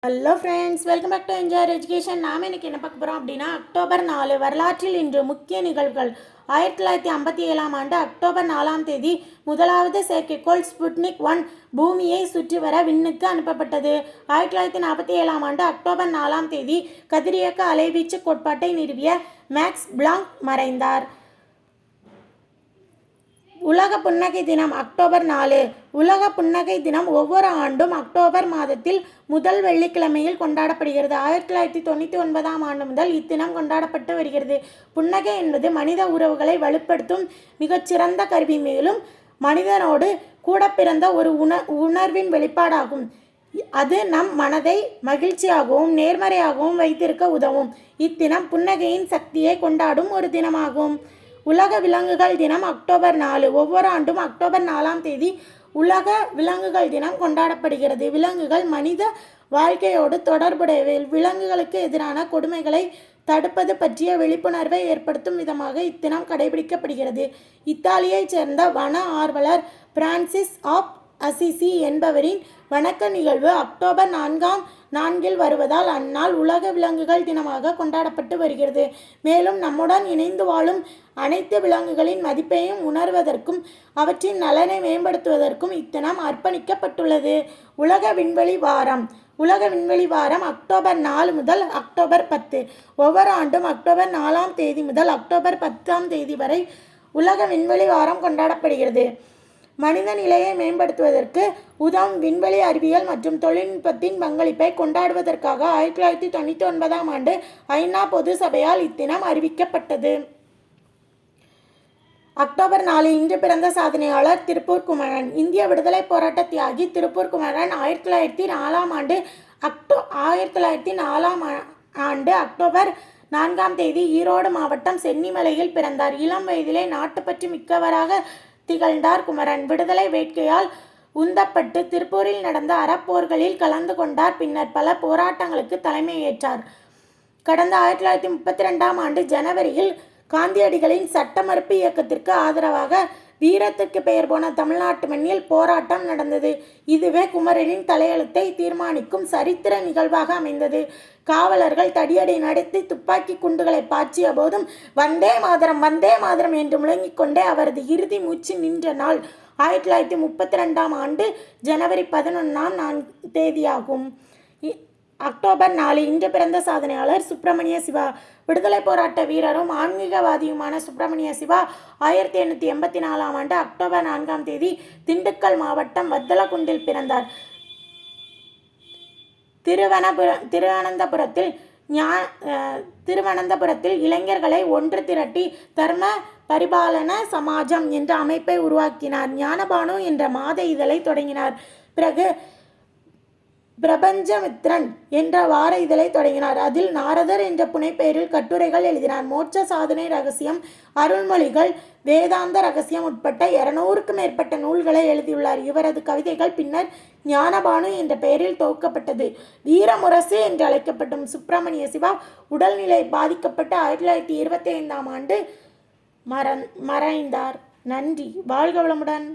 Hello friends, welcome back to enjoy education. நாம் இன்றைக்கி என்ன பார்க்க போகிறோம் அப்படின்னா, அக்டோபர் 4 வரலாற்றில் இன்று முக்கிய நிகழ்வுகள். 1957 அக்டோபர் 4 முதலாவது செயற்கைக்கோள் ஸ்புட்னிக் 1 பூமியை சுற்றி வர விண்ணுக்கு அனுப்பப்பட்டது. 1947 அக்டோபர் 4 கதிரியக்க அலைவீச்சு கோட்பாட்டை நிறுவிய மேக்ஸ் பிளாங்க் மறைந்தார். உலக புன்னகை தினம் அக்டோபர் 4. உலக புன்னகை தினம் ஒவ்வொரு ஆண்டும் அக்டோபர் மாதத்தில் முதல் வெள்ளிக்கிழமையில் கொண்டாடப்படுகிறது. 1999 முதல் இத்தினம் கொண்டாடப்பட்டு வருகிறது. புன்னகை என்பது மனித உறவுகளை வலுப்படுத்தும் மிகச்சிறந்த கருவி. மேலும் மனிதனோடு கூட பிறந்த ஒரு உணர்வின் வெளிப்பாடாகும். அது நம் மனதை மகிழ்ச்சியாகவும் நேர்மறையாகவும் வைத்திருக்க உதவும். இத்தினம் புன்னகையின் சக்தியை கொண்டாடும் ஒரு தினமாகும். உலக விலங்குகள் தினம் அக்டோபர் 4. ஒவ்வொரு ஆண்டும் அக்டோபர் 4 உலக விலங்குகள் தினம் கொண்டாடப்படுகிறது. விலங்குகள் மனித வாழ்க்கையோடு தொடர்புடையவை. விலங்குகளுக்கு எதிரான கொடுமைகளை தடுப்பது பற்றிய விழிப்புணர்வை ஏற்படுத்தும் விதமாக இத்தினம் கடைபிடிக்கப்படுகிறது. இத்தாலியைச் சேர்ந்த வன ஆர்வலர் பிரான்சிஸ் ஆப் அசிசி என்பவரின் வணக்க நிகழ்வு அக்டோபர் 4 வருவதால் அந்நாள் உலக விலங்குகள் தினமாக கொண்டாடப்பட்டு வருகிறது. மேலும் நம்முடன் இணைந்து வாழும் அனைத்து விலங்குகளின் மதிப்பையும் உணர்வதற்கும் அவற்றின் நலனை மேம்படுத்துவதற்கும் இத்தினம் அர்ப்பணிக்கப்பட்டுள்ளது. உலக விண்வெளி வாரம். உலக விண்வெளி வாரம் அக்டோபர் 4 முதல் அக்டோபர் 10. ஒவ்வொரு ஆண்டும் அக்டோபர் 4 முதல் அக்டோபர் 10 வரை உலக விண்வெளி வாரம் கொண்டாடப்படுகிறது. மனித நிலையை மேம்படுத்துவதற்கு உதவும் விண்வெளி அறிவியல் மற்றும் தொழில்நுட்பத்தின் பங்களிப்பை கொண்டாடுவதற்காக 1999 ஐநா பொது சபையால் இத்தினம் அறிவிக்கப்பட்டது. அக்டோபர் 4 இன்று பிறந்த சாதனையாளர் திருப்பூர் குமரன். இந்திய விடுதலை போராட்ட தியாகி திருப்பூர் குமரன் 1904 அக்டோபர் 4 ஈரோடு மாவட்டம் சென்னிமலையில் பிறந்தார். இளம் வயதிலே நாட்டுப்பற்று மிக்கவராக திகழ்ந்தார் குமரன். விடுதலை வேட்கையால் உந்தப்பட்டு திருப்பூரில் நடந்த அறப்போர்களில் கலந்து கொண்டார். பின்னர் பல போராட்டங்களுக்கு தலைமையேற்றார். கடந்த 1932 ஜனவரியில் காந்தியடிகளின் சட்ட மறுப்பு இயக்கத்திற்கு ஆதரவாக வீரத்திற்கு பெயர் போன தமிழ்நாட்டு மண்ணில் போராட்டம் நடந்தது. இதுவே குமரனின் தலையெழுத்தை தீர்மானிக்கும் சரித்திர நிகழ்வாக அமைந்தது. காவலர்கள் தடியடை நடத்தி துப்பாக்கி குண்டுகளை பாய்ச்சிய போதும் வந்தே மாதரம் வந்தே மாதரம் என்று முழங்கிக் கொண்டே அவரது இறுதி மூச்சு நின்ற நாள் 1932 ஜனவரி 11 ஆகும். அக்டோபர் 4 இன்று பிறந்த சாதனையாளர் சுப்பிரமணிய சிவா. விடுதலை போராட்ட வீரரும் ஆன்மீகவாதியுமான சுப்பிரமணிய சிவா 1884 அக்டோபர் 4 திண்டுக்கல் மாவட்டம் வத்தலக்குண்டில் பிறந்தார். திருவனந்தபுரத்தில் இளைஞர்களை ஒன்று திரட்டி தர்ம பரிபாலன சமாஜம் என்ற அமைப்பை உருவாக்கினார். ஞானபானு என்ற மாத இதழை தொடங்கினார். பிறகு பிரபஞ்சமித்ரன் என்ற வார இதழை தொடங்கினார். அதில் நாரதர் என்ற புனைப்பெயரில் கட்டுரைகள் எழுதினார். மோட்ச சாதனை ரகசியம், அருள்மொழிகள், வேதாந்த ரகசியம் உட்பட்ட 200க்கும் மேற்பட்ட நூல்களை எழுதியுள்ளார். இவரது கவிதைகள் பின்னர் ஞானபானு என்ற பெயரில் தொகுக்கப்பட்டது. வீரமுரசு என்று அழைக்கப்படும் சுப்பிரமணிய சிவா உடல்நிலை பாதிக்கப்பட்டு 1925 மறைந்தார். நன்றி. வாழ்க வளமுடன்.